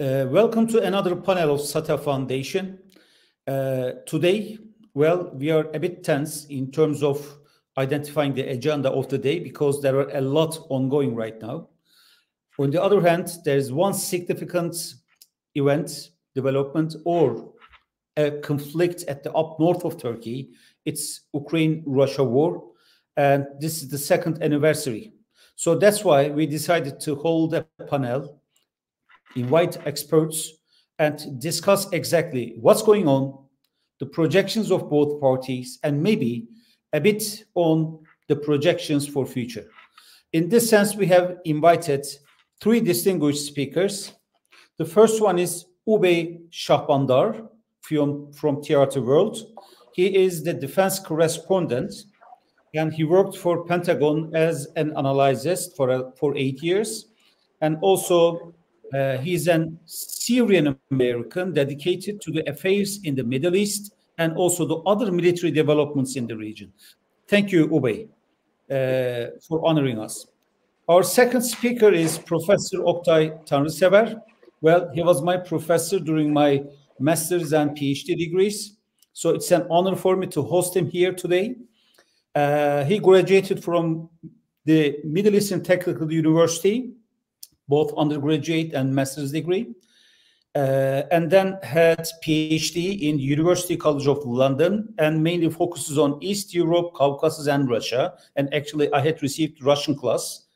Welcome to another panel of SETA Foundation. Today, we are a bit tense in terms of identifying the agenda of the day because there are a lot ongoing right now. On the other hand, there is one significant event, development, or a conflict at the up north of Turkey. It's Ukraine-Russia war, and this is the second anniversary. So that's why we decided to hold a panel, invite experts, and discuss exactly what's going on, the projections of both parties, and maybe a bit on the projections for future. In this sense, we have invited three distinguished speakers. The first one is Oubai Shahbandar from Theater World. He is the defense correspondent, and he worked for Pentagon as an analyst for 8 years, and also he's an Syrian American dedicated to the affairs in the Middle East and also the other military developments in the region. Thank you, Oubai, for honoring us. Our second speaker is Professor Oktay Tanrısever. Well, he was my professor during my master's and PhD degrees, so it's an honor for me to host him here today. He graduated from the Middle Eastern Technical University, both undergraduate and master's degree, and then had PhD in University College of London, and mainly focuses on East Europe, Caucasus, and Russia. And actually, I had received Russia class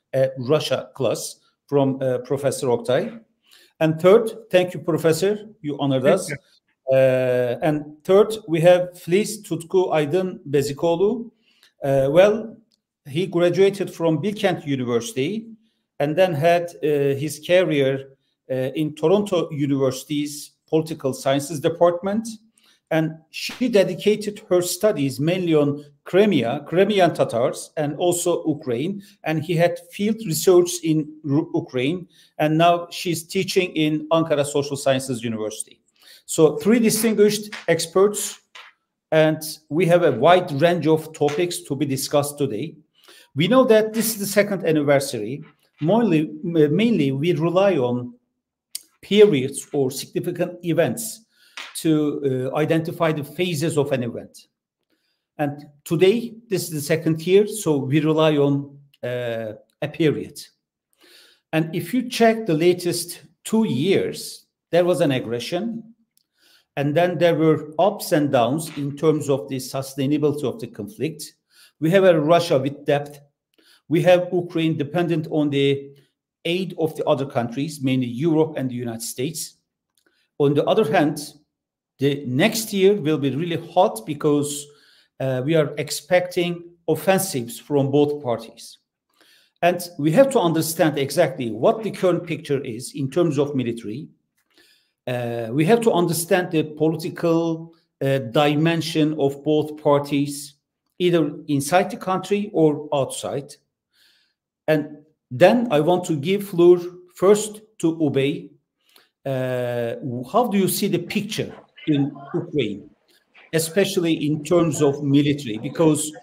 from Professor Oktay. And third, thank you, Professor, you honored us. And third, we have Filiz, Tutku, Aydın, Bezikoğlu. Well, he graduated from Bilkent University, and then had his career in Toronto University's Political Sciences Department. And she dedicated her studies mainly on Crimean Tatars, and also Ukraine. And he had field research in Ukraine. And now she's teaching in Ankara Social Sciences University. So three distinguished experts, and we have a wide range of topics to be discussed today. We know that this is the second anniversary. Mainly, we rely on periods or significant events to identify the phases of an event. And today, this is the second year, so we rely on a period. And if you check the latest 2 years, there was an aggression, and then there were ups and downs in terms of the sustainability of the conflict. We have a Russia with depth. We have Ukraine dependent on the aid of the other countries, mainly Europe and the United States. On the other hand, the next year will be really hot because we are expecting offensives from both parties. And we have to understand exactly what the current picture is in terms of military. We have to understand the political dimension of both parties, either inside the country or outside. And then I want to give floor first to Oubai. How do you see the picture in Ukraine, especially in terms of military? Because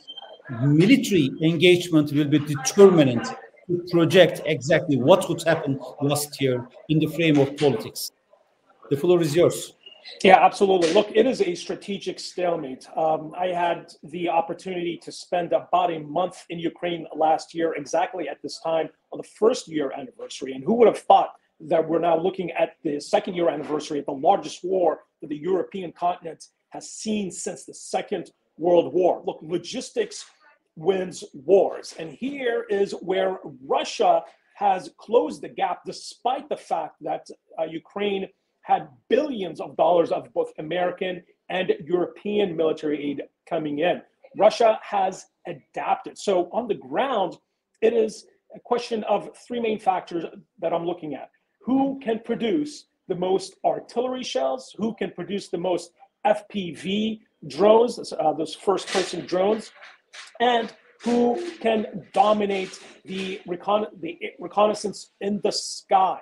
military engagement will be determinant to project exactly what would happen last year in the frame of politics. The floor is yours. Yeah, absolutely. Look, it is a strategic stalemate. I had the opportunity to spend about a month in Ukraine last year, exactly at this time, on the first year anniversary. And who would have thought that we're now looking at the second year anniversary of the largest war that the European continent has seen since the Second World War. Look, logistics wins wars. And here is where Russia has closed the gap, despite the fact that Ukraine had billions of dollars of both American and European military aid coming in. Russia has adapted. So on the ground, it is a question of three main factors that I'm looking at. Who can produce the most artillery shells? Who can produce the most FPV drones, those first-person drones? And who can dominate the reconnaissance in the sky?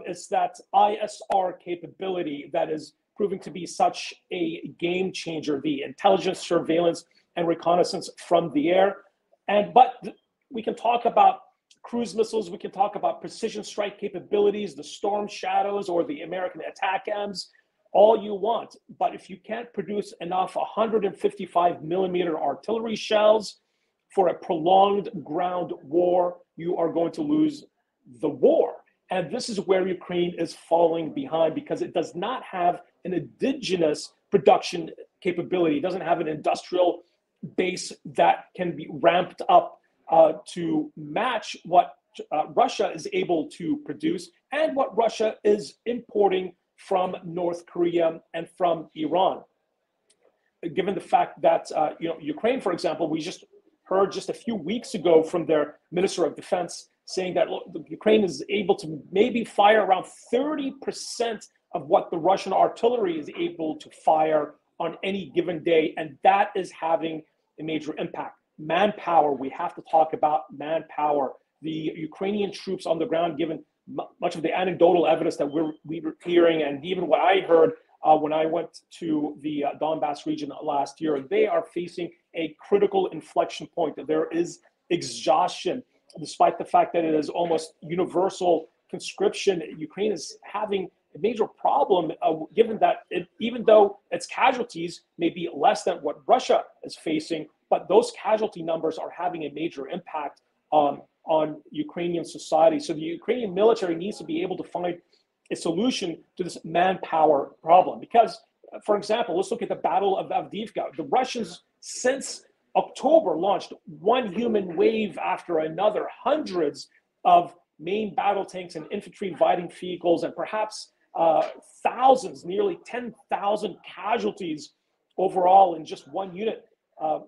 It's that ISR capability that is proving to be such a game changer, the intelligence, surveillance, and reconnaissance from the air. But we can talk about cruise missiles. We can talk about precision strike capabilities, the Storm Shadows or the American ATACMS, all you want. But if you can't produce enough 155 millimeter artillery shells for a prolonged ground war, you are going to lose the war. And this is where Ukraine is falling behind, because it does not have an indigenous production capability. It doesn't have an industrial base that can be ramped up to match what Russia is able to produce and what Russia is importing from North Korea and from Iran. Given the fact that Ukraine, for example, we just heard just a few weeks ago from their Minister of Defense saying that Ukraine is able to maybe fire around 30% of what the Russian artillery is able to fire on any given day, and that is having a major impact. Manpower, we have to talk about manpower. The Ukrainian troops on the ground, given much of the anecdotal evidence that we were hearing, and even what I heard when I went to the Donbass region last year, they are facing a critical inflection point. There is exhaustion, despite the fact that it is almost universal conscription. Ukraine is having a major problem, given that even though its casualties may be less than what Russia is facing, but those casualty numbers are having a major impact on Ukrainian society. So the Ukrainian military needs to be able to find a solution to this manpower problem. Because, for example, let's look at the Battle of Avdiivka. The Russians, since October, launched one human wave after another, hundreds of main battle tanks and infantry fighting vehicles, and perhaps thousands, nearly 10,000 casualties overall in just one unit,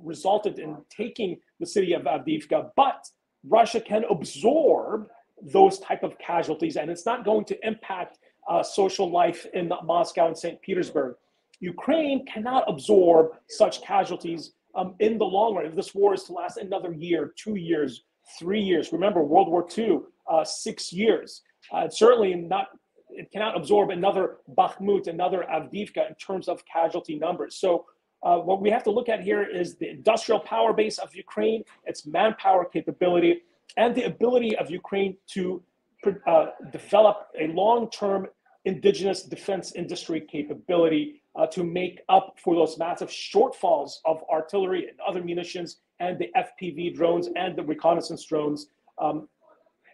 resulted in taking the city of Avdiivka. But Russia can absorb those type of casualties, and it's not going to impact social life in Moscow and St. Petersburg. Ukraine cannot absorb such casualties in the long run. If this war is to last another year, 2 years, 3 years, remember World War II, 6 years. Certainly not. It cannot absorb another Bakhmut, another Avdiivka in terms of casualty numbers. So what we have to look at here is the industrial power base of Ukraine, its manpower capability, and the ability of Ukraine to develop a long-term indigenous defense industry capability to make up for those massive shortfalls of artillery and other munitions and the FPV drones and the reconnaissance drones.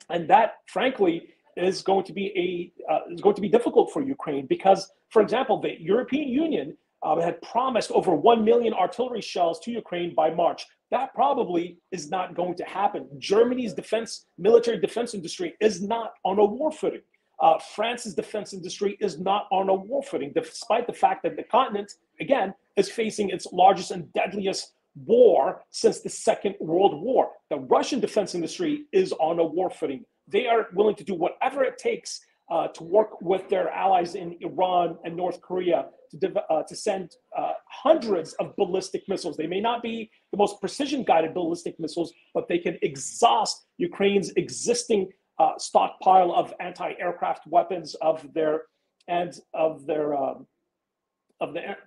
And that, frankly, is going to be difficult for Ukraine because, for example, the European Union had promised over 1 million artillery shells to Ukraine by March. That probably is not going to happen. Germany's military defense industry is not on a war footing. France's defense industry is not on a war footing, despite the fact that the continent, again, is facing its largest and deadliest war since the Second World War. The Russian defense industry is on a war footing. They are willing to do whatever it takes to work with their allies in Iran and North Korea to send hundreds of ballistic missiles. They may not be the most precision-guided ballistic missiles, but they can exhaust Ukraine's existing stockpile of anti-aircraft weapons of the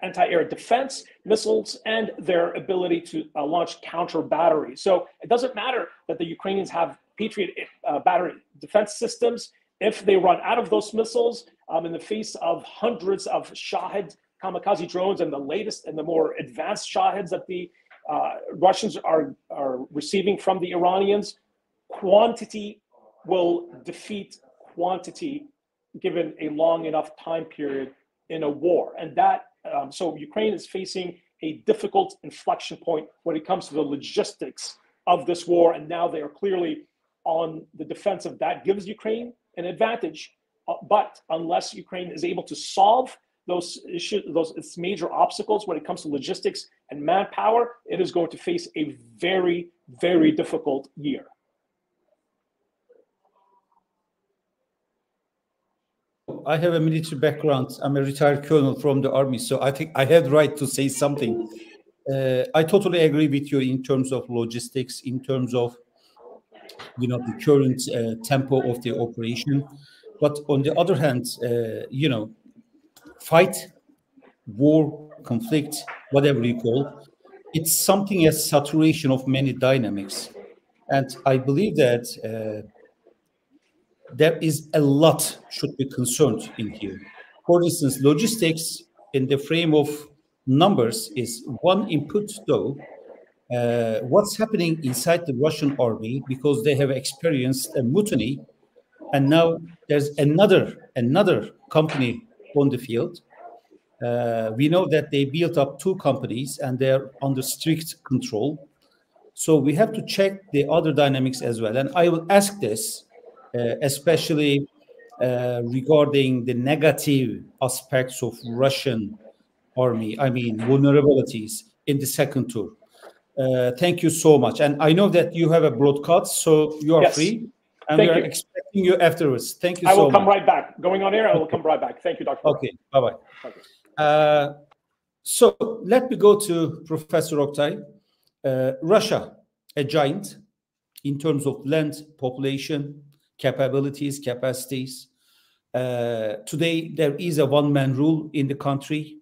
anti-air defense missiles and their ability to launch counter batteries. So it doesn't matter that the Ukrainians have Patriot battery defense systems. If they run out of those missiles in the face of hundreds of Shahid kamikaze drones and the latest and the more advanced Shahids that the Russians are receiving from the Iranians, quantity will defeat quantity given a long enough time period in a war. And that, so Ukraine is facing a difficult inflection point when it comes to the logistics of this war. And now they are clearly on the defensive. That gives Ukraine an advantage. But unless Ukraine is able to solve those issues, its major obstacles when it comes to logistics and manpower, it is going to face a very, very difficult year. I have a military background. I'm a retired colonel from the army, so I think I have the right to say something. I totally agree with you in terms of logistics, in terms of the current tempo of the operation. But on the other hand, fight, war, conflict, whatever you call, it's something as saturation of many dynamics. And I believe that there is a lot should be concerned in here. For instance, logistics in the frame of numbers is one input, though. What's happening inside the Russian army, because they have experienced a mutiny, and now there's another company on the field. We know that they built up two companies and they're under strict control. So we have to check the other dynamics as well. And I will ask this, especially regarding the negative aspects of Russian army, I mean, vulnerabilities in the second tour. Thank you so much. And I know that you have a broadcast, so you are free. And we are expecting you afterwards. Thank you so much. I will come right back. Going on air, I will come right back. Thank you, Dr. Okay, bye-bye. Okay. So let me go to Professor Oktay. Russia, a giant in terms of land, population, capabilities, capacities. Today, there is a one-man rule in the country.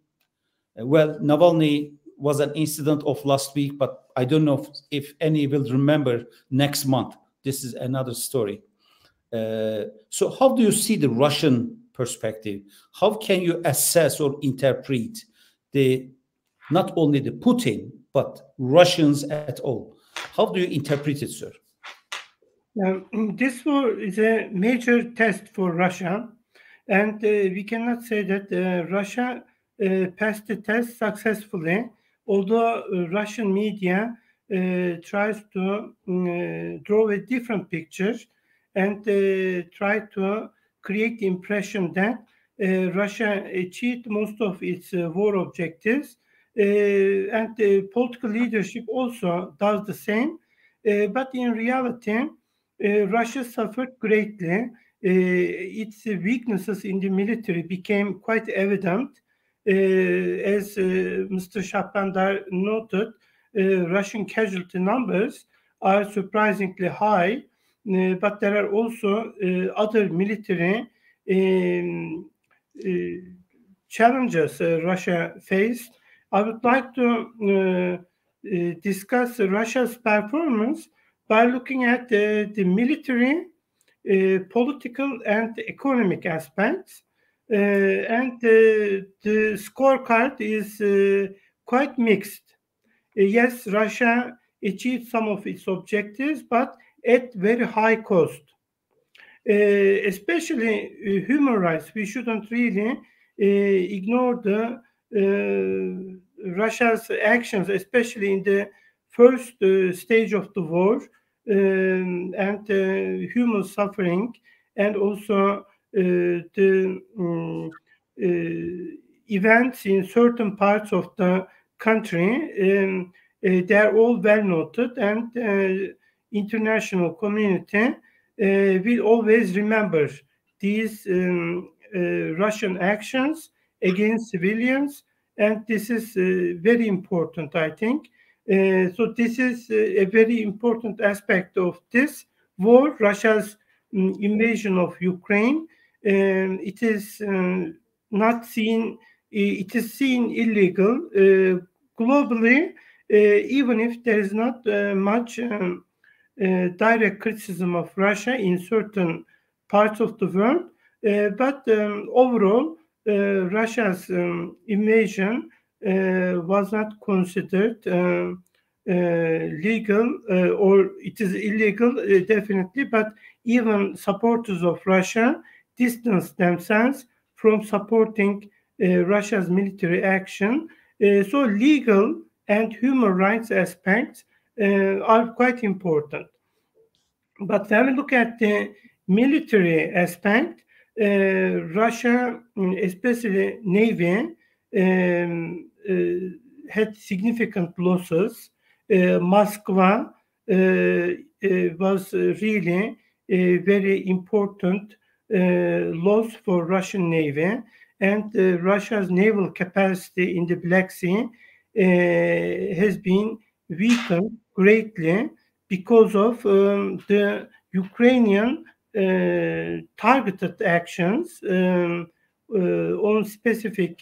Well, Navalny was an incident of last week, but I don't know if any will remember next month. This is another story. So how do you see the Russian perspective? How can you assess or interpret not only the Putin, but Russians at all? How do you interpret it, sir? This war is a major test for Russia, and we cannot say that Russia passed the test successfully, although Russian media tries to draw a different picture and try to create the impression that Russia achieved most of its war objectives, and the political leadership also does the same. But in reality, Russia suffered greatly. Its weaknesses in the military became quite evident. As Mr. Shahbandar noted, Russian casualty numbers are surprisingly high, but there are also other military challenges Russia faced. I would like to discuss Russia's performance by looking at the military, political, and economic aspects. And the scorecard is quite mixed. Yes, Russia achieved some of its objectives, but at very high cost. Especially human rights, we shouldn't really ignore the Russia's actions, especially in the first stage of the war, and human suffering, and also the events in certain parts of the country. They are all well noted, and international community will always remember these Russian actions against civilians, and this is very important, I think. So this is a very important aspect of this war, Russia's invasion of Ukraine. It is not seen, it is seen illegal globally, even if there is not much direct criticism of Russia in certain parts of the world. But overall, Russia's invasion was not considered legal, or it is illegal, definitely, but even supporters of Russia distanced themselves from supporting Russia's military action. So legal and human rights aspects are quite important. But when we look at the military aspect, Russia, especially Navy, had significant losses. Moscow was really a very important loss for Russian Navy, and Russia's naval capacity in the Black Sea has been weakened greatly because of the Ukrainian targeted actions on specific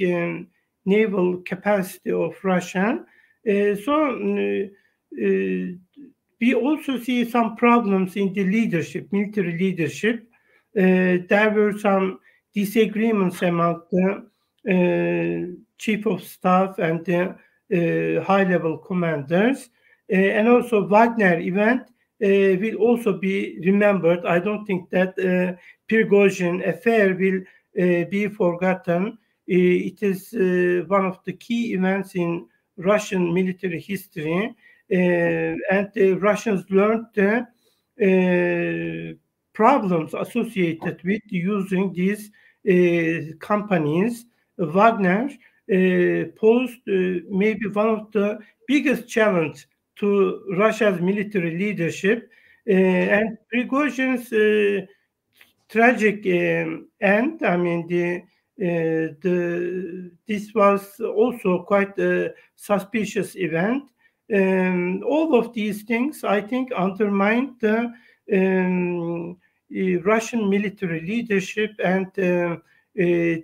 naval capacity of Russia. So we also see some problems in the leadership, military leadership. There were some disagreements among the chief of staff and the high-level commanders. And also Wagner event will also be remembered. I don't think that Prigozhin affair will be forgotten. It is one of the key events in Russian military history, and the Russians learned the problems associated with using these companies. Wagner posed maybe one of the biggest challenge to Russia's military leadership, and Prigozhin's tragic end. I mean, this was also quite a suspicious event. All of these things, I think, undermined the Russian military leadership and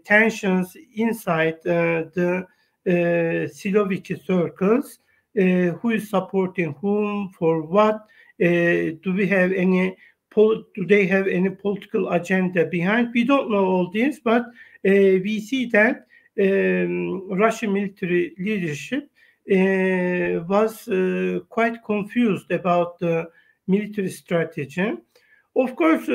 tensions inside the Siloviki circles. Who is supporting whom, for what? Do they have any political agenda behind? We don't know all this, but we see that Russian military leadership was quite confused about the military strategy. Of course,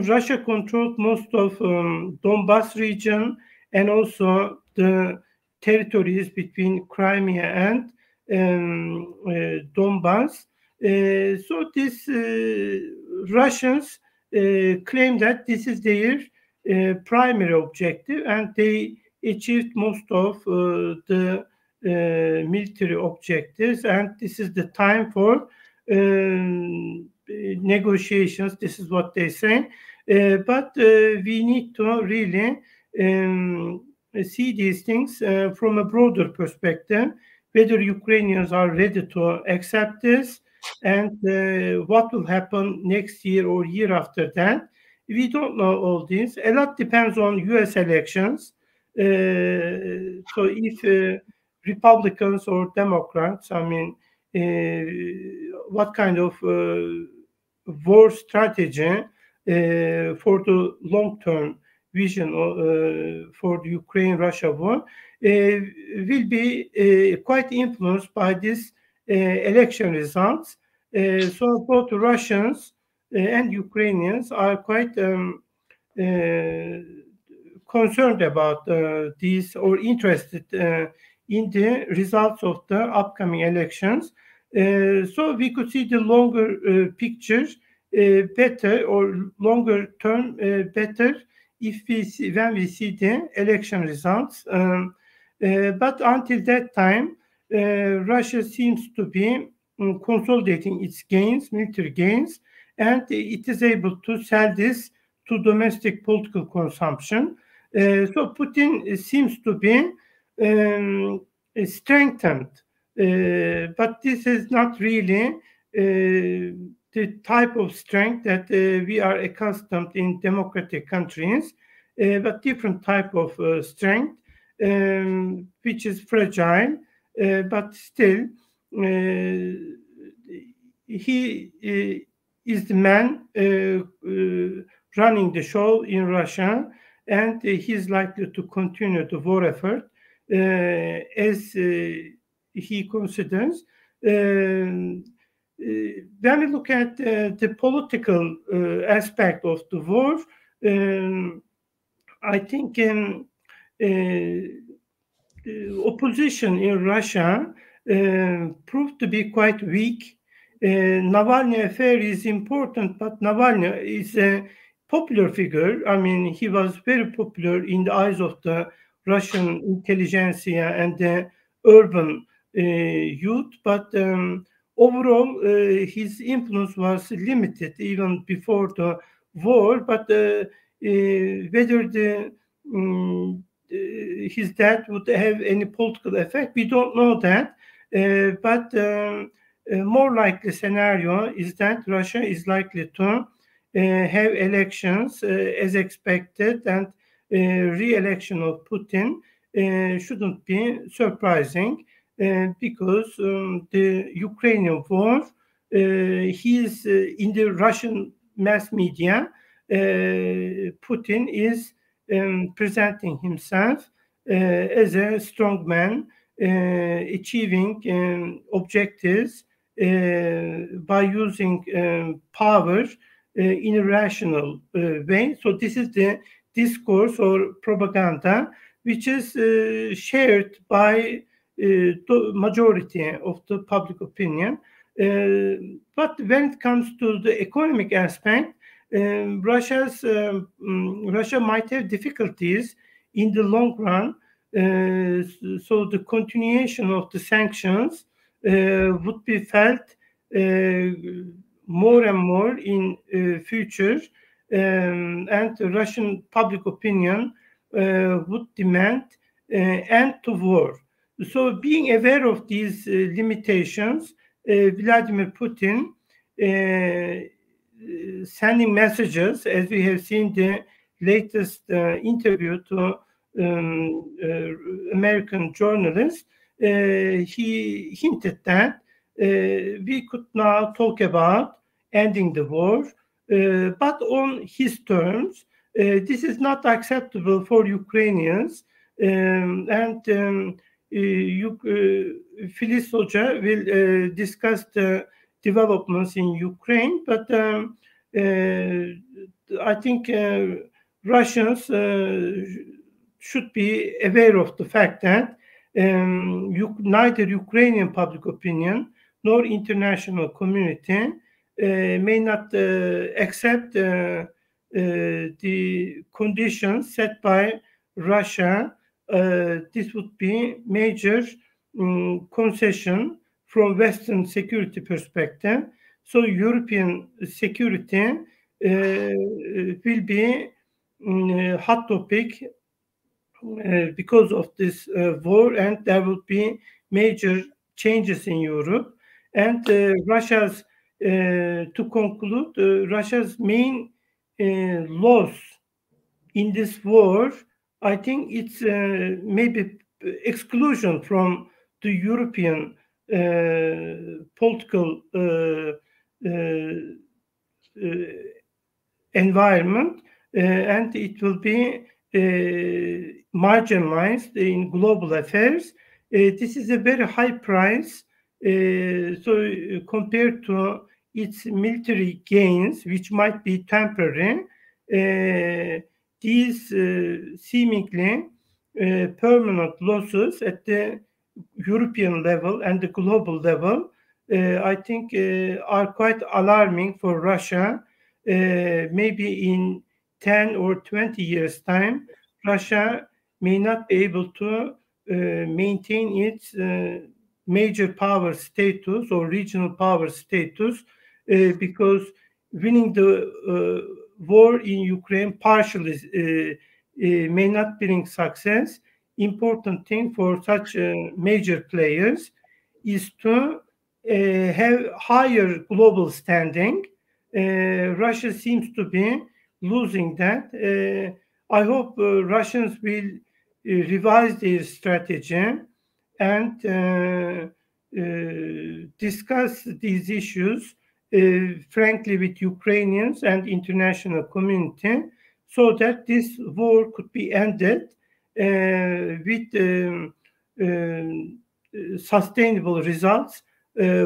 Russia controlled most of Donbas region and also the territories between Crimea and Donbas. So these Russians claim that this is their primary objective, and they achieved most of the military objectives, and this is the time for negotiations. This is what they say. But we need to really see these things from a broader perspective, whether Ukrainians are ready to accept this, and what will happen next year or year after that. We don't know all this. A lot depends on US elections. So if Republicans or Democrats, I mean, what kind of war strategy for the long-term vision for the Ukraine-Russia war will be quite influenced by this election results. So both Russians and Ukrainians are quite concerned about these, or interested in the results of the upcoming elections. So we could see the longer picture better, or longer term better, if we see, when we see the election results. But until that time, Russia seems to be consolidating its gains, military gains, and it is able to sell this to domestic political consumption. So Putin seems to be strengthened, but this is not really the type of strength that we are accustomed in democratic countries, but different type of strength, which is fragile, but still he is the man running the show in Russia, and he's likely to continue the war effort as he considers. When we look at the political aspect of the war, I think opposition in Russia proved to be quite weak. Navalny affair is important, but Navalny is a popular figure. I mean, he was very popular in the eyes of the Russian intelligentsia and the urban youth, but overall his influence was limited even before the war. But whether his death would have any political effect, we don't know that. But more likely scenario is that Russia is likely to have elections as expected, and re-election of Putin shouldn't be surprising, because the Ukrainian war he is in the Russian mass media. Putin is presenting himself as a strong man, achieving objectives by using power in a rational way. So this is the discourse or propaganda which is shared by the majority of the public opinion. But when it comes to the economic aspect, Russia might have difficulties in the long run. So the continuation of the sanctions would be felt more and more in future, and the Russian public opinion would demand end to war. So being aware of these limitations, Vladimir Putin sending messages, as we have seen the latest interview to American journalists, he hinted that we could now talk about ending the war, but on his terms. This is not acceptable for Ukrainians, and Filiz Hoca will discuss the developments in Ukraine, but I think Russians should be aware of the fact that neither Ukrainian public opinion nor international community may not accept the conditions set by Russia. This would be major concession from Western security perspective. So European security will be hot topic because of this war, and there will be major changes in Europe. And Russia's, to conclude, Russia's main loss in this war, I think it's maybe exclusion from the European political environment, and it will be marginalized in global affairs. This is a very high price, so compared to its military gains, which might be temporary, these seemingly permanent losses at the European level and the global level, I think are quite alarming for Russia. Maybe in 10 or 20 years' time, Russia may not be able to maintain its major power status or regional power status, because winning the war in Ukraine partially may not bring success. Important thing for such major players is to have higher global standing. Russia seems to be losing that. I hope Russians will revise their strategy and discuss these issues frankly with Ukrainians and international community, so that this war could be ended with sustainable results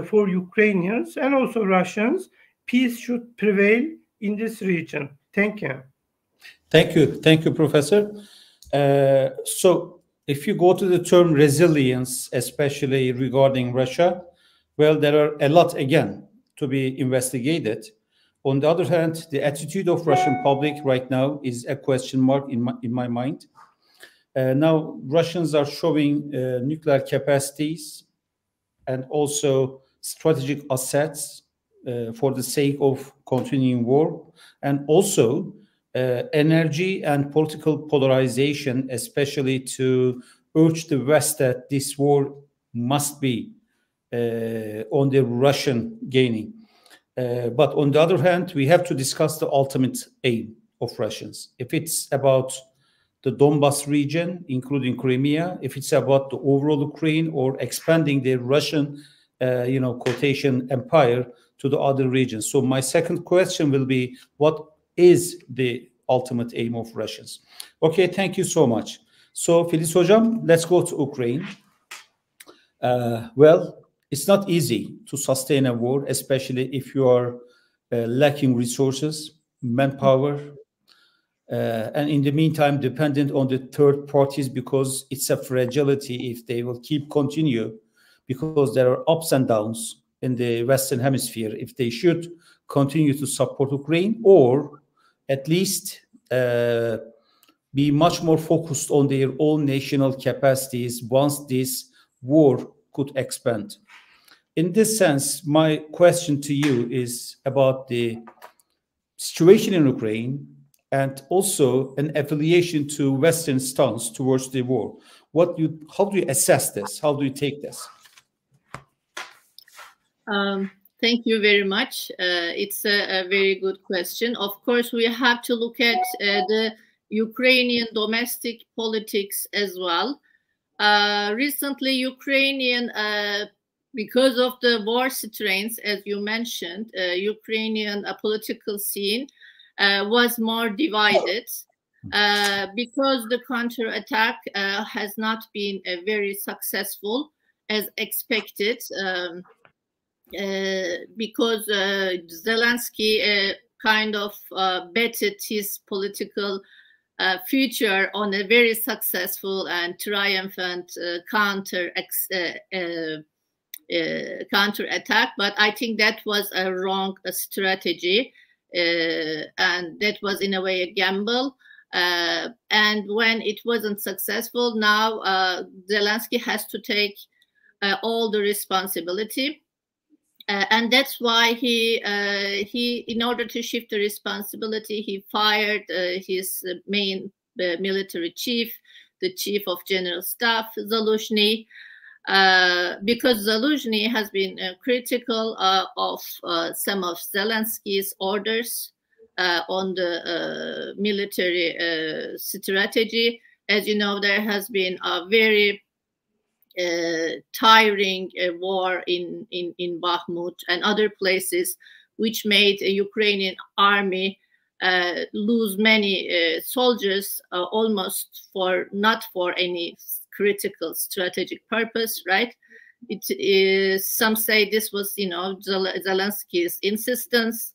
for Ukrainians and also Russians. Peace should prevail in this region. Thank you. Thank you, Professor. So if you go to the term resilience, especially regarding Russia, well, there are a lot, again, to be investigated. On the other hand, the attitude of Russian public right now is a question mark in my mind. Now, Russians are showing nuclear capacities and also strategic assets for the sake of continuing war, and also energy and political polarization, especially to urge the West that this war must be on the Russian gaining. But on the other hand, we have to discuss the ultimate aim of Russians. If it's about the Donbas region, including Crimea, if it's about the overall Ukraine or expanding the Russian, quotation empire to the other regions. So my second question will be, what is the ultimate aim of Russians? Okay, thank you so much. So Filiz Hocam, let's go to Ukraine. Well, it's not easy to sustain a war, especially if you are lacking resources, manpower, and in the meantime dependent on the third parties, because it's a fragility if they will keep continue, because there are ups and downs in the Western Hemisphere, if they should continue to support Ukraine, or at least be much more focused on their own national capacities once this war could expand. In this sense, my question to you is about the situation in Ukraine and also an affiliation to Western stance towards the war. How do you assess this? How do you take this? Thank you very much. It's a very good question. Of course, we have to look at the Ukrainian domestic politics as well. Recently, Ukrainian, because of the war strains, as you mentioned, Ukrainian political scene was more divided because the counterattack has not been very successful as expected. Because Zelensky kind of betted his political future on a very successful and triumphant counterattack, but I think that was a wrong strategy, and that was in a way a gamble. And when it wasn't successful, now Zelensky has to take all the responsibility. And that's why he, in order to shift the responsibility, he fired his main military chief, the chief of general staff, Zaluzhny, because Zaluzhny has been critical of some of Zelensky's orders on the military strategy. As you know, there has been a very tiring war in Bakhmut and other places, which made a Ukrainian army lose many soldiers, almost not for any critical strategic purpose, right? It is, some say this was, Zelensky's insistence,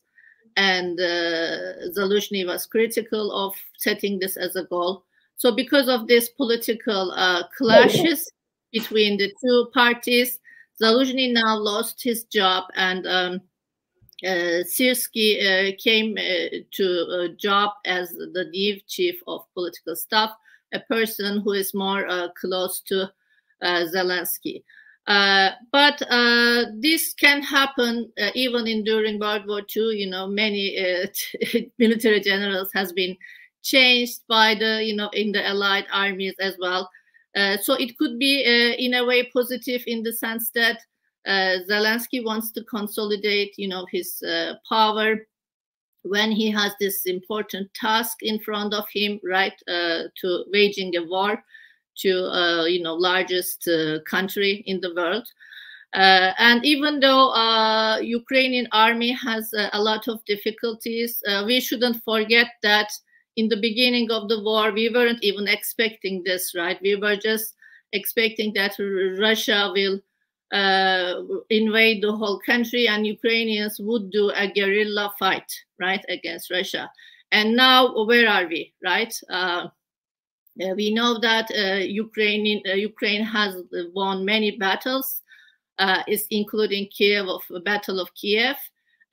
and Zaluzhny was critical of setting this as a goal. So because of this political clashes between the two parties, Zaluzhny now lost his job, and Sirsky came to a job as the new chief of political staff, a person who is more close to Zelensky. But this can happen even during World War II. Many military generals has been changed by the, in the Allied armies as well. So it could be in a way positive in the sense that Zelensky wants to consolidate, his power when he has this important task in front of him, right, to waging a war to, largest country in the world. And even though Ukrainian army has a lot of difficulties, we shouldn't forget that in the beginning of the war, we weren't even expecting this, right? We were just expecting that Russia will invade the whole country and Ukrainians would do a guerrilla fight, right, against Russia. And now, where are we, right? We know that Ukraine has won many battles, including Battle of Kiev,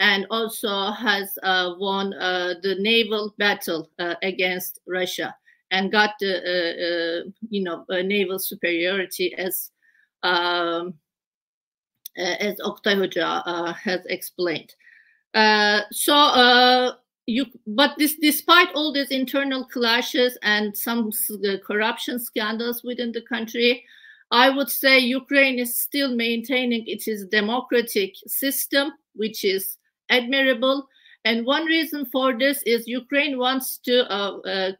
and also has won the naval battle against Russia and got the naval superiority, as Oktay has explained. But despite all these internal clashes and some corruption scandals within the country, I would say Ukraine is still maintaining its democratic system, which is admirable. And one reason for this is Ukraine wants to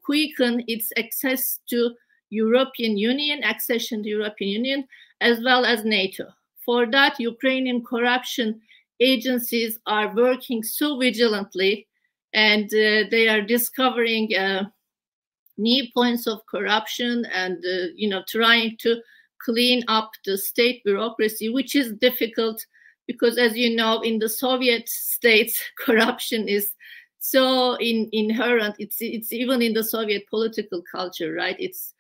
quicken its access to European Union, accession to European Union, as well as NATO. For that, Ukrainian corruption agencies are working so vigilantly, and they are discovering new points of corruption and trying to clean up the state bureaucracy, which is difficult because, as you know, in the Soviet states, corruption is so inherent. It's even in the Soviet political culture, right? It's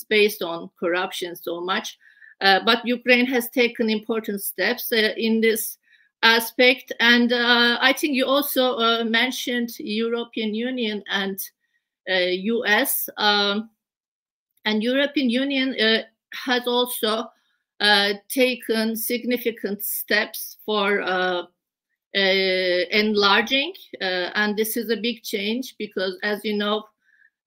based on corruption so much. But Ukraine has taken important steps in this aspect. And I think you also mentioned European Union and US. And European Union has also taken significant steps for enlarging. And this is a big change because, as you know,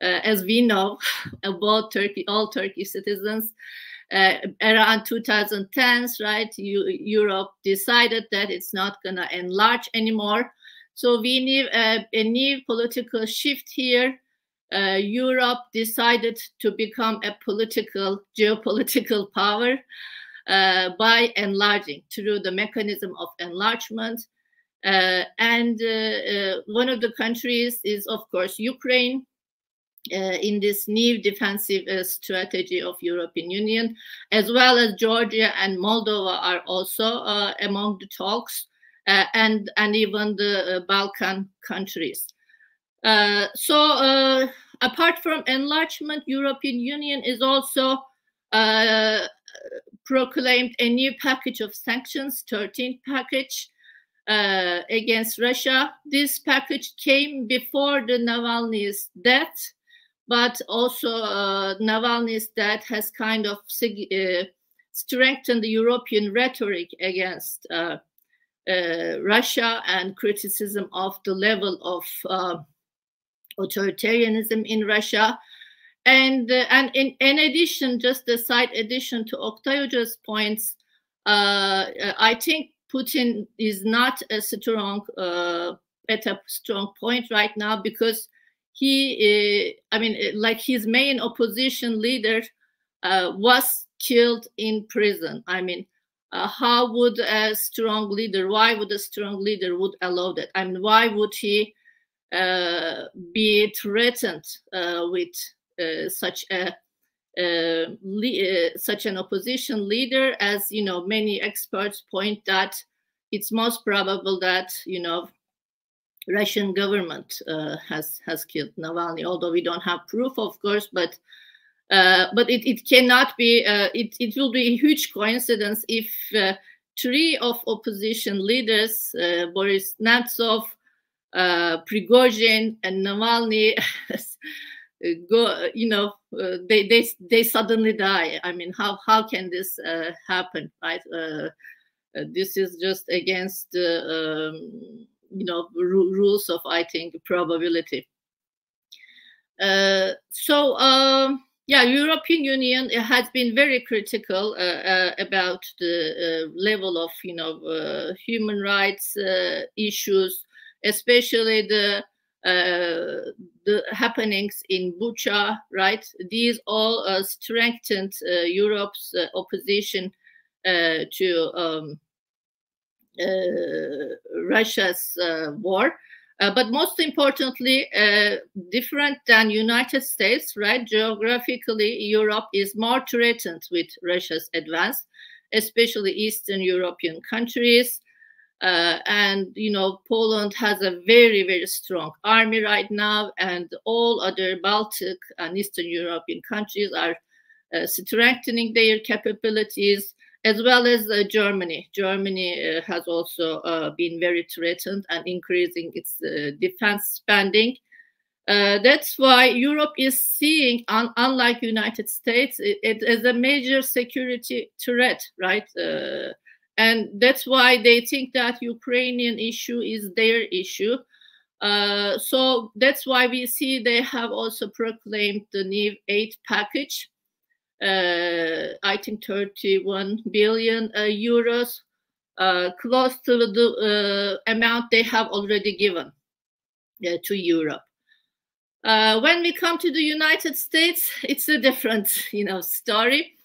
as we know about Turkey, all Turkish citizens, around 2010s, right, Europe decided that it's not going to enlarge anymore. So we need a new political shift here. Europe decided to become a geopolitical power by enlarging through the mechanism of enlargement. And one of the countries is, of course, Ukraine. In this new defensive strategy of European Union, as well as Georgia and Moldova are also among the talks, and even the Balkan countries. So apart from enlargement, European Union is also proclaimed a new package of sanctions, 13th package against Russia. This package came before the Navalny's death. But also Navalny's death has kind of strengthened the European rhetoric against Russia and criticism of the level of authoritarianism in Russia. And in addition, just a side addition to Oktay's points, I think Putin is not a strong at a strong point right now because he, like his main opposition leader was killed in prison. I mean, how would a strong leader, why would a strong leader would allow that? I mean, why would he be threatened with such an opposition leader? As you know, many experts point that it's most probable that, you know, Russian government has killed Navalny, although we don't have proof, of course, but it cannot be, it will be a huge coincidence if 3 of opposition leaders, Boris Nemtsov, Prigozhin, and Navalny, go, you know, they suddenly die. I mean, how can this happen, right? This is just against you know, rules of, I think, probability. Yeah, European Union has been very critical about the level of, you know, human rights issues, especially the happenings in Bucha, right? These all strengthened Europe's opposition to Russia's war, but most importantly, different than United States, right? Geographically, Europe is more threatened with Russia's advance, especially Eastern European countries. And, you know, Poland has a very, very strong army right now, and all other Baltic and Eastern European countries are strengthening their capabilities, as well as Germany. Germany has also been very threatened and increasing its defense spending. That's why Europe is seeing, unlike United States, it as a major security threat, right? And that's why they think that Ukrainian issue is their issue. So that's why we see they have also proclaimed the new aid package. I think 31 billion euros, close to the amount they have already given to Europe. When we come to the United States, it's a different, you know, story.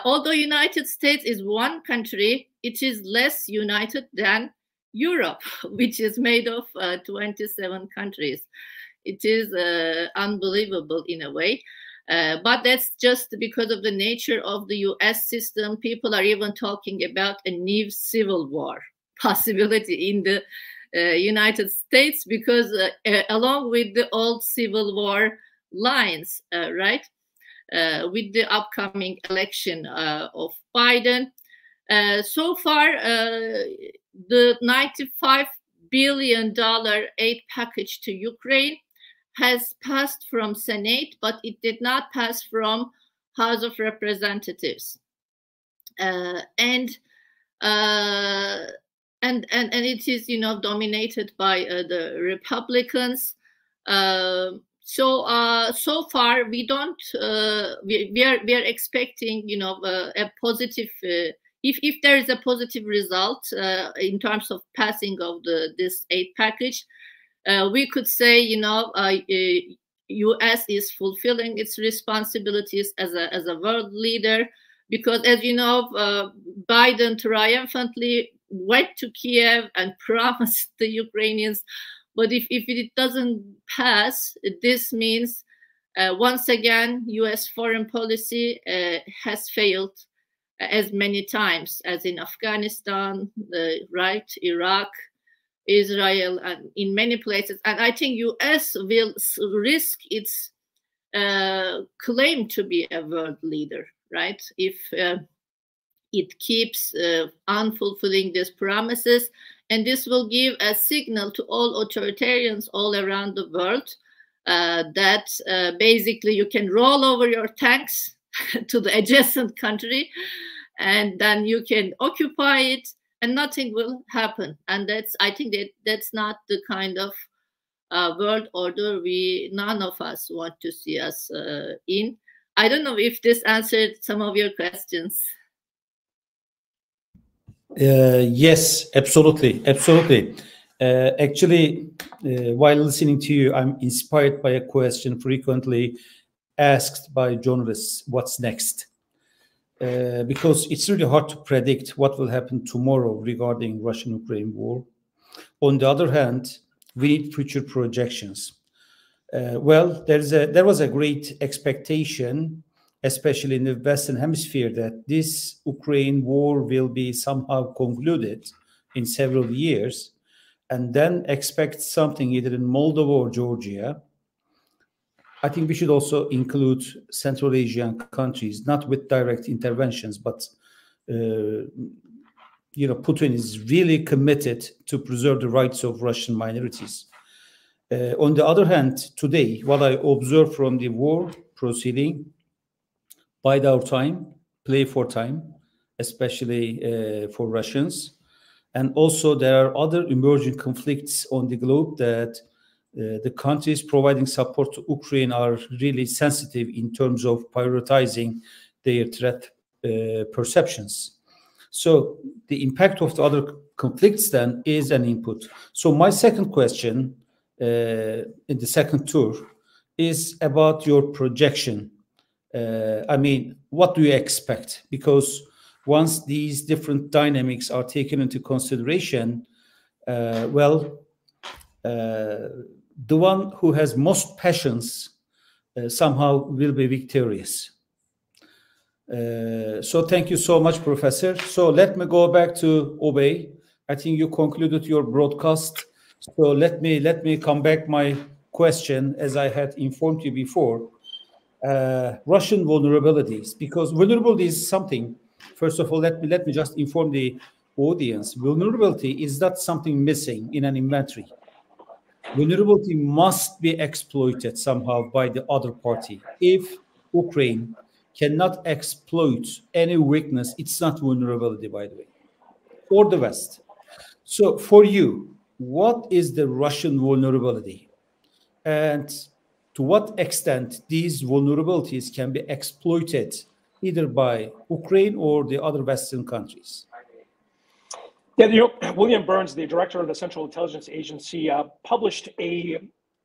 Although United States is one country, it is less united than Europe, which is made of 27 countries. It is unbelievable in a way. But that's just because of the nature of the US system. People are even talking about a new civil war possibility in the United States, because along with the old civil war lines, right, with the upcoming election of Biden. So far, the $95 billion aid package to Ukraine has passed from Senate, but it did not pass from House of Representatives, and it is, you know, dominated by the Republicans. So far we don't. We are expecting, you know, a positive. If there is a positive result in terms of passing of this aid package, we could say, you know, U.S. is fulfilling its responsibilities as a world leader, because, as you know, Biden triumphantly went to Kiev and promised the Ukrainians. But if it doesn't pass, this means once again U.S. foreign policy has failed as many times as in Afghanistan, right, Iraq, Israel, and in many places. And I think U.S. will risk its claim to be a world leader, right, if it keeps unfulfilling these promises. And this will give a signal to all authoritarians all around the world that basically you can roll over your tanks to the adjacent country, and then you can occupy it and nothing will happen. And I think that's not the kind of world order none of us want to see us in. I don't know if this answered some of your questions. Yes, absolutely. Actually, while listening to you, I'm inspired by a question frequently asked by journalists: what's next? Because it's really hard to predict what will happen tomorrow regarding Russian-Ukraine war. On the other hand, we need future projections. Well, there was a great expectation, especially in the Western Hemisphere, that this Ukraine war will be somehow concluded in several years, and then expect something either in Moldova or Georgia. I think we should also include Central Asian countries, not with direct interventions, but you know, Putin is really committed to preserve the rights of Russian minorities. On the other hand, today, what I observe from the war proceeding: bide our time, play for time, especially for Russians. And also there are other emerging conflicts on the globe that the countries providing support to Ukraine are really sensitive in terms of prioritizing their threat perceptions. So the impact of the other conflicts then is an input. So my second question in the second tour is about your projection. I mean, what do you expect? Because once these different dynamics are taken into consideration, the one who has most patience somehow will be victorious. So thank you so much, Professor. So let me go back to Oubai. I think you concluded your broadcast. So let me come back my question, as I had informed you before. Russian vulnerabilities, because vulnerability is something. First of all, let me just inform the audience. Vulnerability is not something missing in an inventory. Vulnerability must be exploited somehow by the other party. If Ukraine cannot exploit any weakness, it's not vulnerability, by the way, or the West. So for you, what is the Russian vulnerability? And to what extent these vulnerabilities can be exploited either by Ukraine or the other Western countries? Yeah, you know, William Burns, the director of the Central Intelligence Agency, published a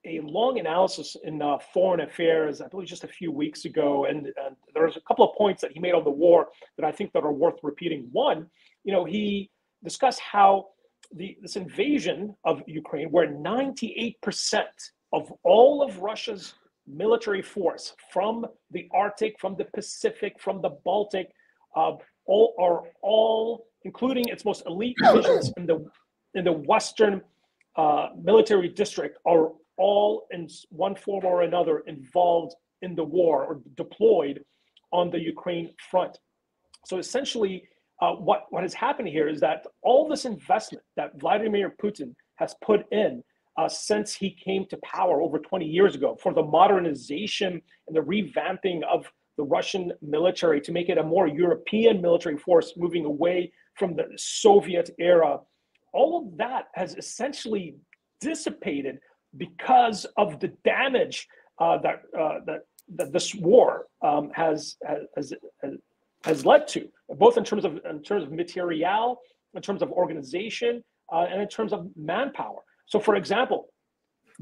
long analysis in Foreign Affairs, I believe just a few weeks ago, and there's a couple of points that he made on the war that I think that are worth repeating. One, you know, he discussed how this invasion of Ukraine, where 98% of all of Russia's military force from the Arctic, from the Pacific, from the Baltic, all, including its most elite divisions in the Western military district, are all in one form or another involved in the war or deployed on the Ukraine front. So essentially, what has happened here is that all this investment that Vladimir Putin has put in since he came to power over 20 years ago for the modernization and the revamping of the Russian military to make it a more European military force, moving away from the Soviet era, all of that has essentially dissipated because of the damage that this war has led to, both in terms of material, in terms of organization, and in terms of manpower. So, for example,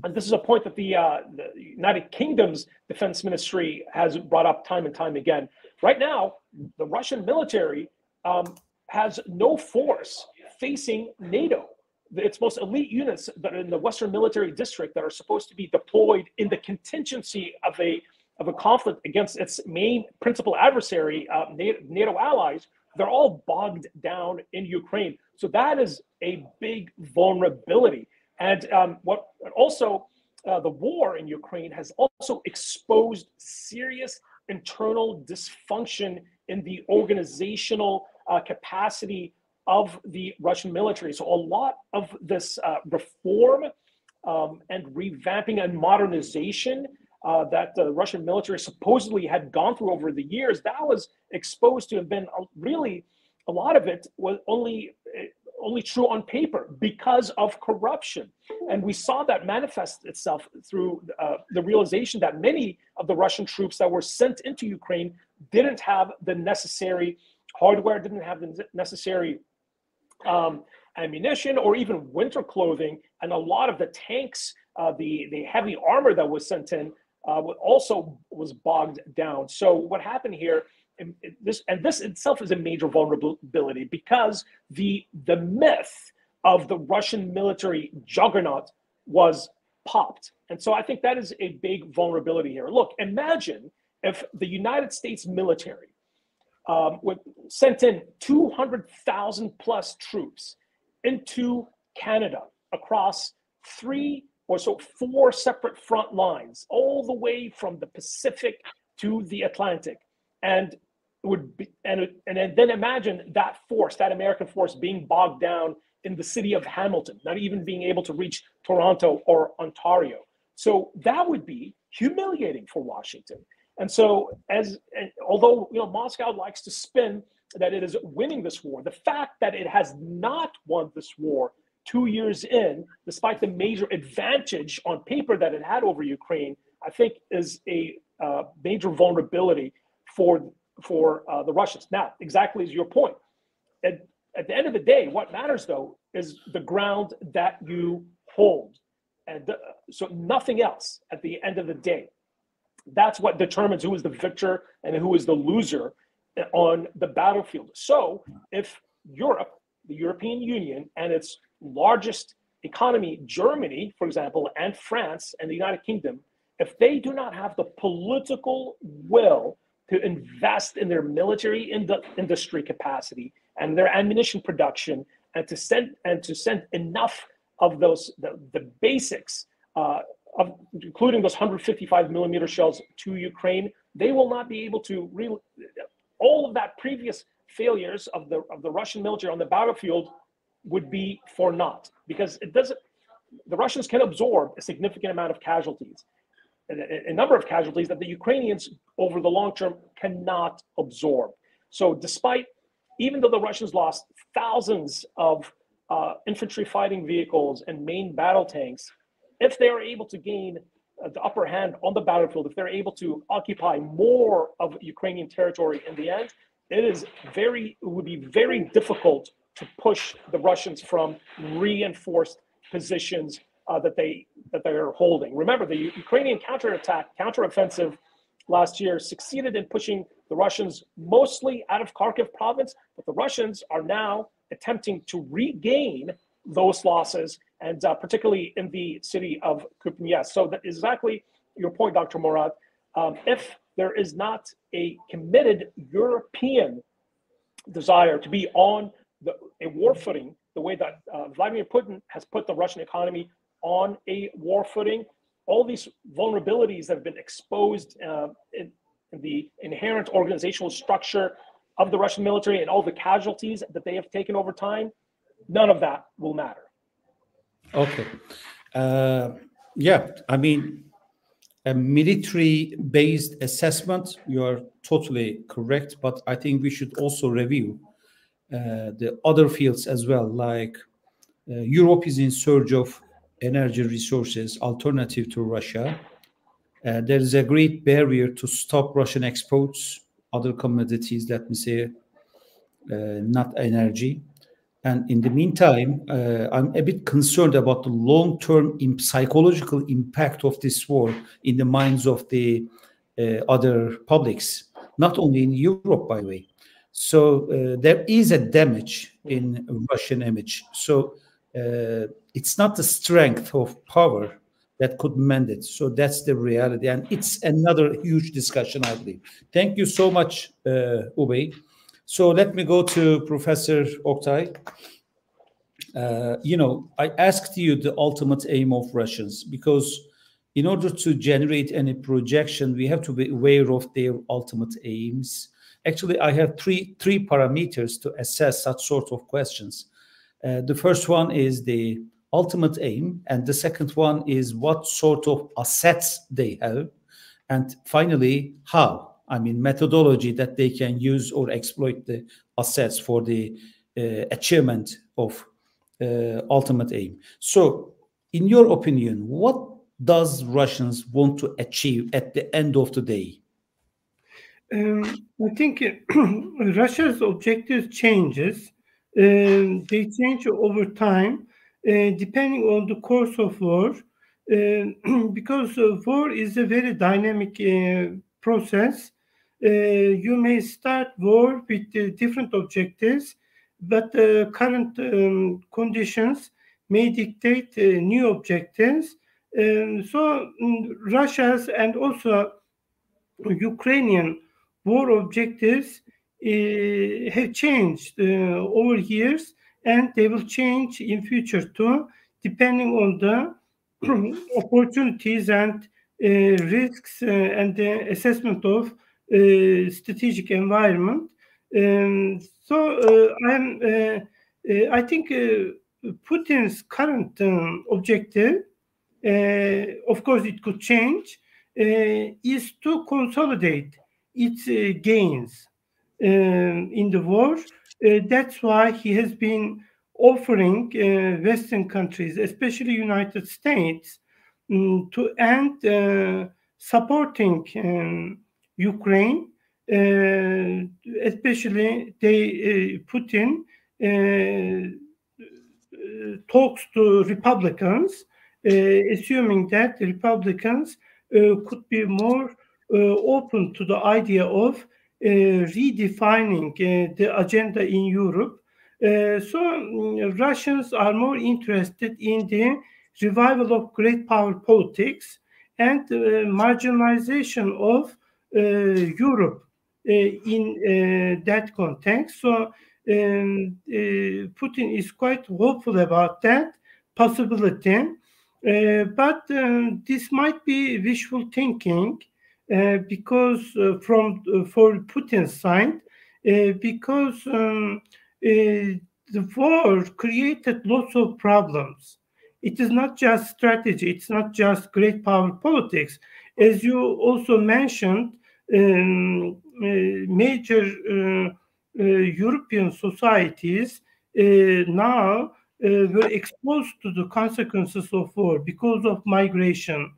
and this is a point that the United Kingdom's defense ministry has brought up time and time again. Right now, the Russian military has no force facing NATO. Its most elite units that are in the Western military district that are supposed to be deployed in the contingency of a conflict against its main principal adversary, NATO allies, they're all bogged down in Ukraine. So that is a big vulnerability. And the war in Ukraine has also exposed serious internal dysfunction in the organizational capacity of the Russian military. So a lot of this reform and revamping and modernization that the Russian military supposedly had gone through over the years, that was exposed to have been really, a lot of it was only true on paper because of corruption. And we saw that manifest itself through the realization that many of the Russian troops that were sent into Ukraine didn't have the necessary hardware, didn't have the necessary ammunition or even winter clothing. And a lot of the tanks, the heavy armor that was sent in also was bogged down. So what happened here, this itself is a major vulnerability because the myth of the Russian military juggernaut was popped. And so I think that is a big vulnerability here. Look, imagine if the United States military sent in 200,000 plus troops into Canada across 4 separate front lines, all the way from the Pacific to the Atlantic. And then imagine that force, that American force, being bogged down in the city of Hamilton, not even being able to reach Toronto or Ontario. So that would be humiliating for Washington. And so, although Moscow likes to spin that it is winning this war, the fact that it has not won this war 2 years in, despite the major advantage on paper that it had over Ukraine, I think is a major vulnerability for the Russians. Now, exactly as your point, at the end of the day, what matters though is the ground that you hold, and so nothing else. At the end of the day, that's what determines who is the victor and who is the loser on the battlefield. So, if Europe, the European Union, and its largest economy, Germany, for example, and France and the United Kingdom, if they do not have the political will to invest in their military industry capacity and their ammunition production, and to send enough of those the basics, including those 155 millimeter shells to Ukraine, they will not be able to all of that previous failures of the Russian military on the battlefield would be for naught, because the Russians can absorb a significant amount of casualties, a number of casualties that the Ukrainians over the long term cannot absorb. So even though the Russians lost thousands of infantry fighting vehicles and main battle tanks, if they are able to gain the upper hand on the battlefield, if they're able to occupy more of Ukrainian territory in the end, it would be very difficult to push the Russians from reinforced positions that they are holding. Remember, the Ukrainian counteroffensive last year succeeded in pushing the Russians mostly out of Kharkiv province, but the Russians are now attempting to regain those losses, and particularly in the city of Kupiansk. So that is exactly your point, Dr. Murat. If there is not a committed European desire to be on a war footing, the way that Vladimir Putin has put the Russian economy on a war footing, all these vulnerabilities that have been exposed in the inherent organizational structure of the Russian military and all the casualties that they have taken over time, none of that will matter. Okay. Yeah, I mean, a military-based assessment, you are totally correct, but I think we should also review the other fields as well, like Europe is in search of energy resources alternative to Russia. There is a great barrier to stop Russian exports, other commodities, let me say, not energy. And in the meantime, I'm a bit concerned about the long-term psychological impact of this war in the minds of the other publics, not only in Europe, by the way. So there is a damage in Russian image. So it's not the strength of power that could mend it. So that's the reality. And it's another huge discussion, I believe. Thank you so much, Oubai. So let me go to Professor Oktay. I asked you the ultimate aim of Russians, because in order to generate any projection, we have to be aware of their ultimate aims. Actually, I have three parameters to assess such sort of questions. The first one is the ultimate aim, and the second one is what sort of assets they have, and finally, how. I mean, methodology that they can use or exploit the assets for the achievement of ultimate aim. So, in your opinion, what does Russians want to achieve at the end of the day? I think Russia's objective changes. They change over time, depending on the course of war, because war is a very dynamic process. You may start war with different objectives, but current conditions may dictate new objectives. So Russia's and also Ukrainian war objectives have changed over years, and they will change in future too, depending on the opportunities and risks and the assessment of strategic environment. I think Putin's current objective, of course it could change, is to consolidate its gains in the war. That's why he has been offering Western countries, especially United States, to end supporting Ukraine, especially Putin talks to Republicans, assuming that the Republicans could be more open to the idea of redefining the agenda in Europe. So Russians are more interested in the revival of great power politics and marginalization of Europe in that context. So Putin is quite hopeful about that possibility. But this might be wishful thinking because for Putin's side, because the war created lots of problems. It is not just strategy. It's not just great power politics. As you also mentioned, major European societies now were exposed to the consequences of war because of migration.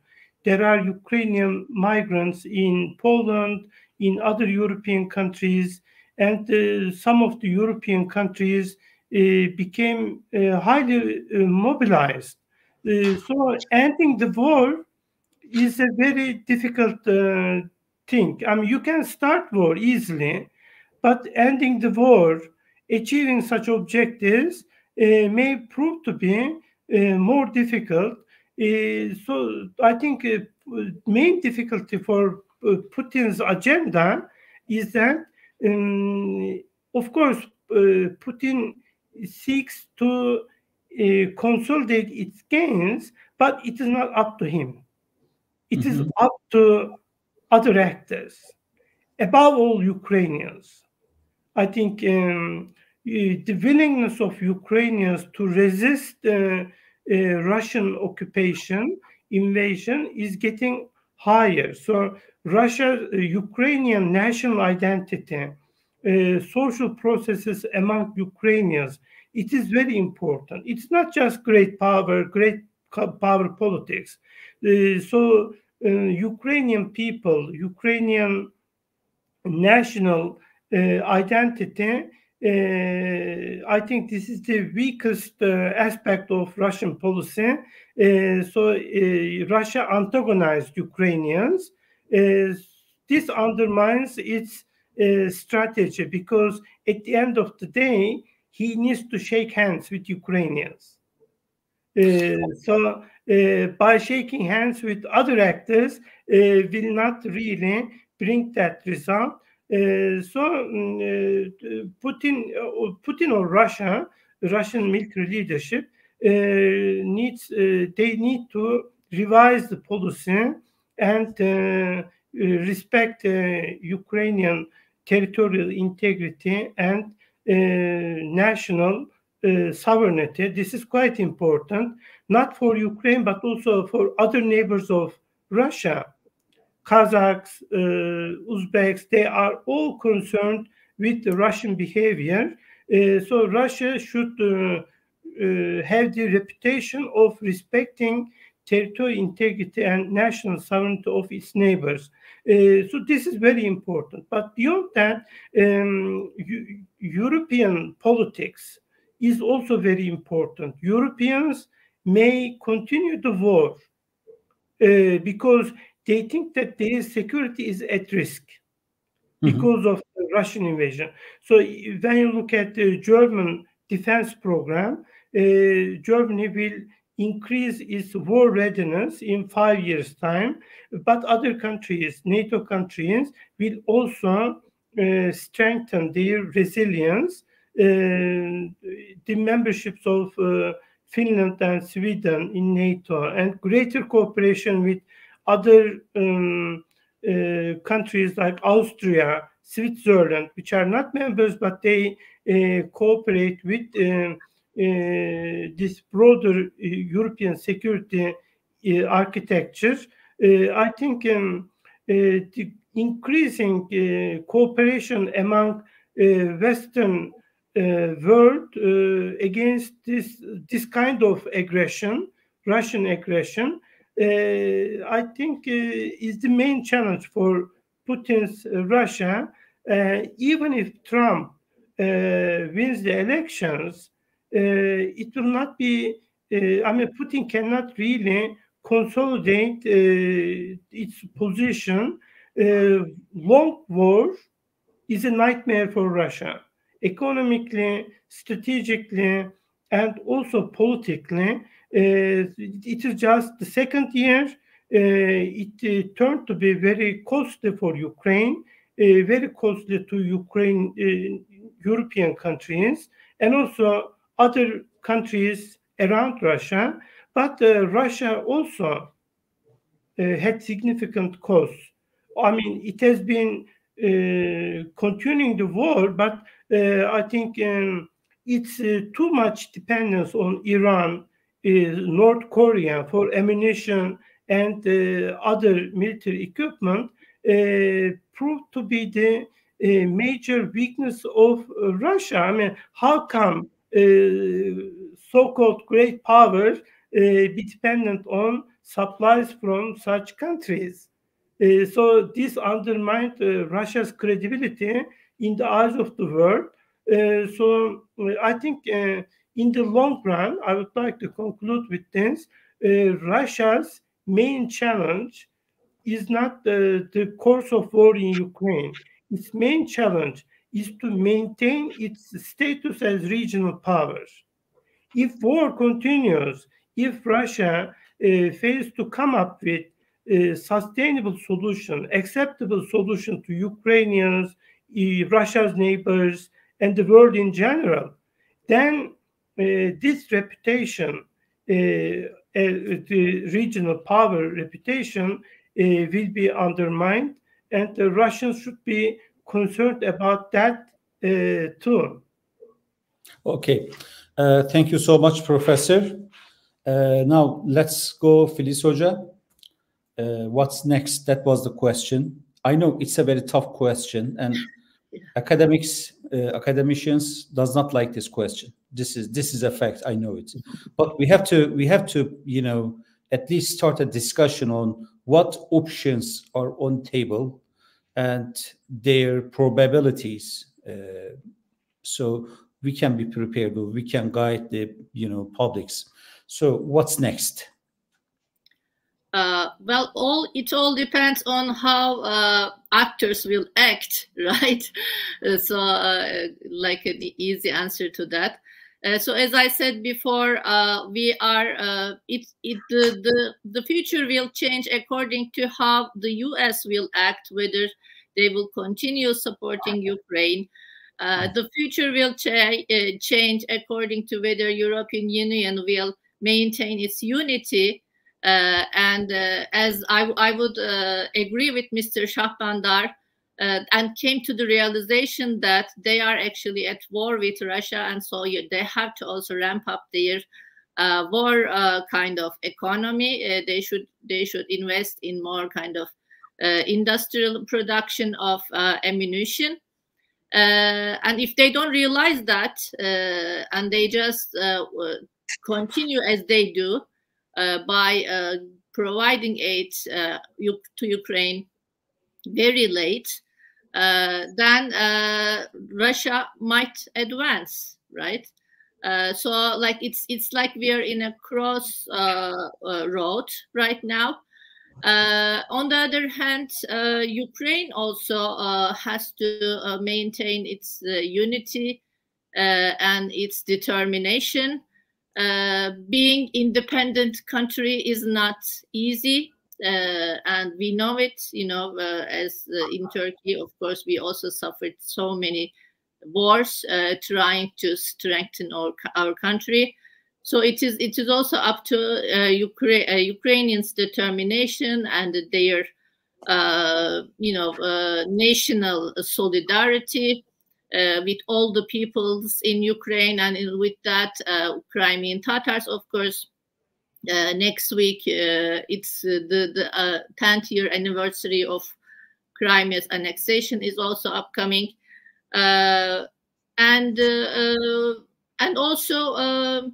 There are Ukrainian migrants in Poland, in other European countries, and some of the European countries became highly mobilized. So ending the war is a very difficult thing. I mean, you can start war easily, but ending the war, achieving such objectives may prove to be more difficult. So I think main difficulty for Putin's agenda is that, of course, Putin seeks to consolidate its gains, but it is not up to him. It is up to other actors, above all Ukrainians. I think the willingness of Ukrainians to resist Russian occupation, invasion, is getting higher. So Ukrainian national identity, social processes among Ukrainians, it is very important. It's not just great power politics. So Ukrainian people, Ukrainian national identity, I think this is the weakest aspect of Russian policy. So Russia antagonized Ukrainians. This undermines its strategy, because at the end of the day, he needs to shake hands with Ukrainians. So by shaking hands with other actors will not really bring that result. So Putin or Russia, the Russian military leadership they need to revise the policy and respect Ukrainian territorial integrity and national sovereignty. This is quite important, not for Ukraine, but also for other neighbors of Russia. Kazakhs, Uzbeks, they are all concerned with the Russian behavior. So Russia should have the reputation of respecting territorial integrity and national sovereignty of its neighbors. So this is very important. But beyond that, European politics is also very important. Europeans may continue the war because they think that their security is at risk because of the Russian invasion. So when you look at the German defense program, Germany will increase its war readiness in 5 years' time, but other countries, NATO countries, will also strengthen their resilience. The memberships of Finland and Sweden in NATO and greater cooperation with other countries like Austria, Switzerland, which are not members, but they cooperate with this broader European security architecture. I think the increasing cooperation among Western world against this kind of aggression, Russian aggression, I think is the main challenge for Putin's Russia. Even if Trump wins the elections, it will not be, Putin cannot really consolidate its position. Long war is a nightmare for Russia, economically, strategically, and also politically. It is just the second year. It turned to be very costly for Ukraine, very costly to Ukraine, European countries, and also other countries around Russia. But Russia also had significant costs. It has been continuing the war, but I think it's too much dependence on Iran, North Korea for ammunition and other military equipment proved to be the major weakness of Russia. How come so-called great powers be dependent on supplies from such countries? So this undermined Russia's credibility in the eyes of the world. So I think in the long run, I would like to conclude with this. Russia's main challenge is not the course of war in Ukraine. Its main challenge is to maintain its status as regional power. If war continues, if Russia fails to come up with a sustainable solution, acceptable solution to Ukrainians, Russia's neighbors, and the world in general, then this reputation, the regional power reputation, will be undermined, and the Russians should be concerned about that too. Okay. Thank you so much, Professor. Now let's go, Filiz Hoca. What's next? That was the question. I know it's a very tough question, and academicians does not like this question. This is a fact. I know it, but we have to at least start a discussion on what options are on table and their probabilities, so we can be prepared, or we can guide the publics. So what's next? Well, it all depends on how actors will act, right? So, like an easy answer to that. So, as I said before, we are. The future will change according to how the U.S. will act, whether they will continue supporting Ukraine. The future will change according to whether European Union will maintain its unity. And as I would agree with Mr. Shahbandar, and came to the realization that they are actually at war with Russia, and so they have to also ramp up their war kind of economy. They should invest in more kind of industrial production of ammunition. And if they don't realize that, and they just continue as they do, by providing aid to Ukraine very late, then Russia might advance, right? So like it's like we are in a cross road right now. On the other hand, Ukraine also has to maintain its unity and its determination. Being independent country is not easy, and we know it. As in Turkey, of course, we also suffered so many wars trying to strengthen our country. So it is also up to Ukrainians' determination and their national solidarity with all the peoples in Ukraine, and with that Crimean Tatars, of course. Next week it's the 10th year anniversary of Crimea's annexation is also upcoming, and also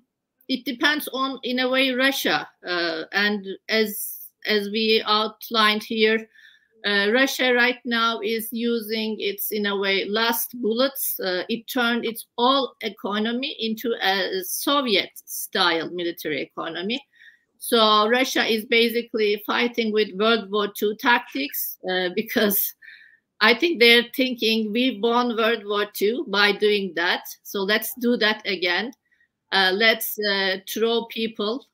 it depends on, in a way, Russia, and as we outlined here, Russia right now is using its, in a way, last bullets. It turned its whole economy into a Soviet-style military economy. So Russia is basically fighting with World War II tactics, because I think they're thinking we won World War II by doing that. So let's do that again. Let's throw people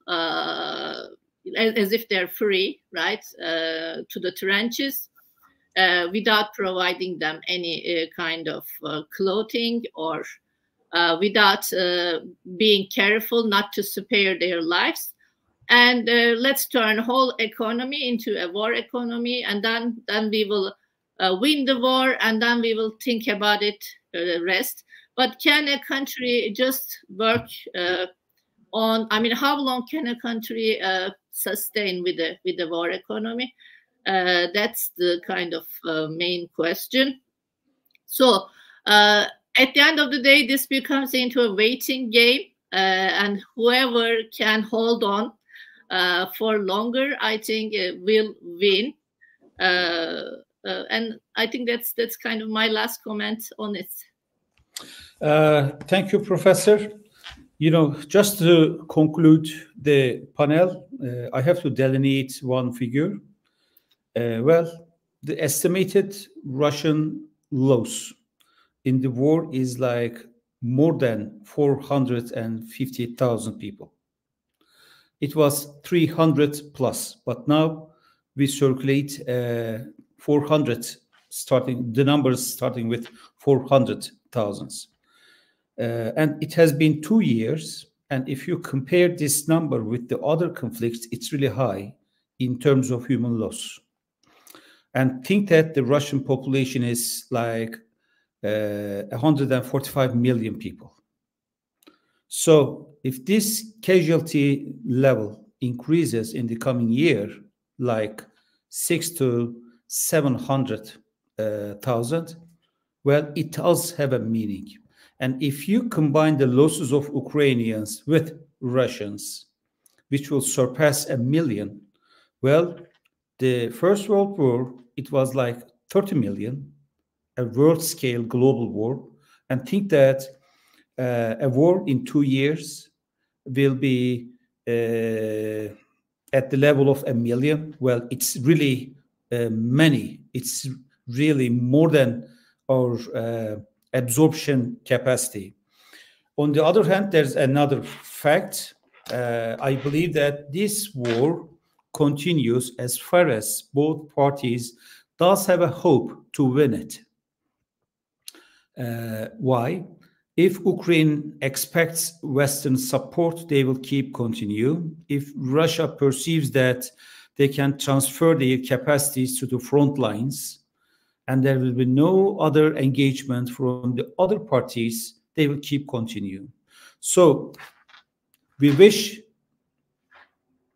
as if they're free, right, to the trenches, without providing them any kind of clothing, or without being careful not to spare their lives. And let's turn whole economy into a war economy, and then we will win the war, and then we will think about it rest. But can a country just work on? I mean, how long can a country sustain with the war economy? That's the kind of main question. So at the end of the day, this becomes into a waiting game, and whoever can hold on for longer, I think, will win. And I think that's kind of my last comment on it. Thank you, Professor. Just to conclude the panel, I have to delineate one figure. Well, the estimated Russian loss in the war is like more than 450,000 people. It was 300 plus, but now we circulate 400, the numbers starting with 400,000. And it has been 2 years. And if you compare this number with the other conflicts, it's really high in terms of human loss. And think that the Russian population is like 145 million people. So if this casualty level increases in the coming year, like 600,000 to 700,000, well, it does have a meaning. And if you combine the losses of Ukrainians with Russians, which will surpass 1 million, well, the First World War, it was like 30 million, a world-scale global war. And think that a war in 2 years will be at the level of 1 million. Well, it's really many. It's really more than our absorption capacity. On the other hand, there's another fact. I believe that this war continues as far as both parties does have a hope to win it. Why? If Ukraine expects Western support, they will keep continue. If Russia perceives that they can transfer their capacities to the front lines and there will be no other engagement from the other parties, they will keep continue. So we wish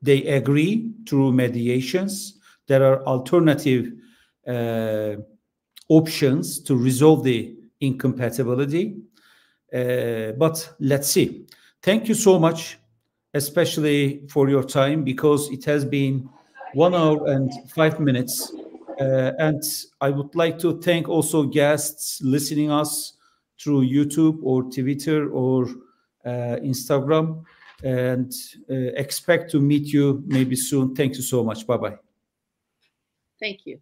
they agree through mediations. There are alternative options to resolve the incompatibility. But let's see. Thank you so much, especially for your time, because it has been 1 hour and 5 minutes. And I would like to thank also guests listening us through YouTube or Twitter or Instagram, and expect to meet you maybe soon. Thank you so much. Bye-bye. Thank you.